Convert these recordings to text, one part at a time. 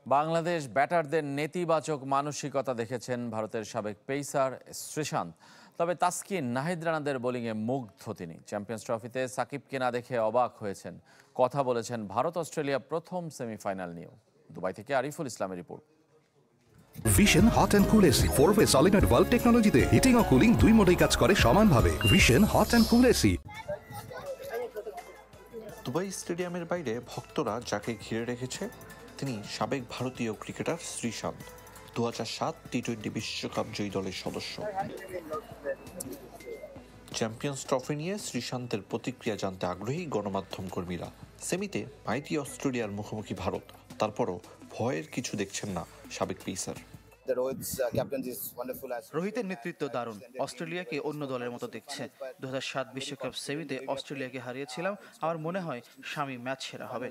বাংলাদেশ ব্যাটারদের নেতিবাচক মানসিকতা দেখেছেন ভারতের সাবেক পেসার শ্রীশান্ত। তবে তাসকিন নাহিদ রানাদের বোলিংয়ে মুগ্ধ তিনি। চ্যাম্পিয়ন্স ট্রফিতে সাকিবকে না দেখে অবাক হয়েছেন। কথা বলেছেন ভারত অস্ট্রেলিয়া প্রথম সেমিফাইনাল নিয়েও। দুবাই থেকে আরিফুল ইসলামের report. Vision hot and cool AC 4-way solenoid valve টেকনোলজিতে হিটিং ও কুলিং দুই মোডেই কাজ করে সমানভাবে। Vision hot and cool AC. Dubai স্টেডিয়ামের বাইরে ভক্তরা যাকে ঘিরে রেখেছে তিনি সাবেক ভারতীয় ক্রিকেটার শ্রীশান্ত, 2007 টি-20 বিশ্বকাপ জয়ী দলের সদস্য। চ্যাম্পিয়ন্স ট্রফি নিয়ে শ্রীশান্তের প্রতিক্রিয়া জানতে আগ্রহী গণমাধ্যম কর্মীরা। সেমিতে মাইটি অস্ট্রেলিয়ার মুখোমুখি ভারত, তারপরও ভয়ের কিছু দেখছেন না সাবেক পেসার। রোহিতের নেতৃত্ব দারুণ, অস্ট্রেলিয়াকে অন্য দলের মতো দেখছে। 2007 বিশ্বকাপ সেমিতে অস্ট্রেলিয়াকে হারিয়েছিলাম। আমার মনে হয় শামি ম্যাচ সেরা হবে।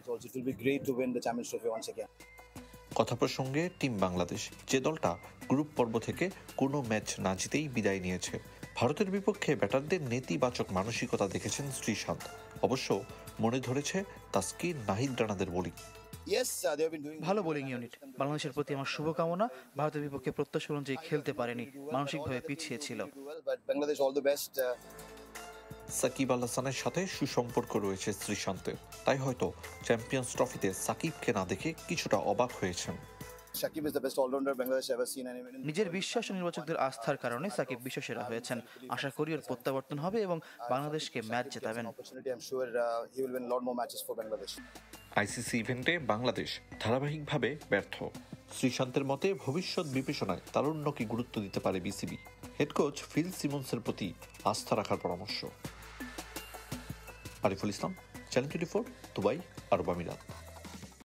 কথা প্রসঙ্গে টিম বাংলাদেশ, যে দলটা গ্রুপ পর্ব থেকে কোনো ম্যাচ না জিতেই বিদায় নিয়েছে। ভারতের বিপক্ষে ব্যাটারদের নেতিবাচক মানসিকতা দেখেছেন শ্রীশান্ত। অবশ্য মনে ধরেছে তাসকিন নাহিদ রানাদের বোলিং। ভালো বোলিং ইউনিট। বাংলাদেশের প্রতি আমার শুভকামনা। ভারতের বিপক্ষে প্রত্যাশা অনুযায়ী খেলতে পারেনি, মানসিকভাবে পিছিয়ে ছিল। সাকিব আল হাসানের সাথে সুসম্পর্ক রয়েছে শ্রীশান্তের, তাই হয়তো চ্যাম্পিয়ন্স ট্রফিতে সাকিবকে না দেখে কিছুটা অবাক হয়েছেন। নিজের বিশ্বাস ও নির্বাচকদের আস্থার কারণে সাকিব বিশ্বসেরা হয়েছেন। আশা করি ওর প্রত্যাবর্তন হবে এবং বাংলাদেশকে ম্যাচ জেতাবেন। আইসিসি ইভেন্টে বাংলাদেশ ধারাবাহিকভাবে ব্যর্থ। শ্রীশান্তের মতে ভবিষ্যৎ বিবেচনায় তারুণ্যকে গুরুত্ব দিতে পারে বিসিবি। হেড কোচ ফিল সিমন্সের প্রতি আস্থা রাখার পরামর্শ। আরিফুল ইসলাম, চ্যানেল 24, দুবাই, আরব আমিরাত।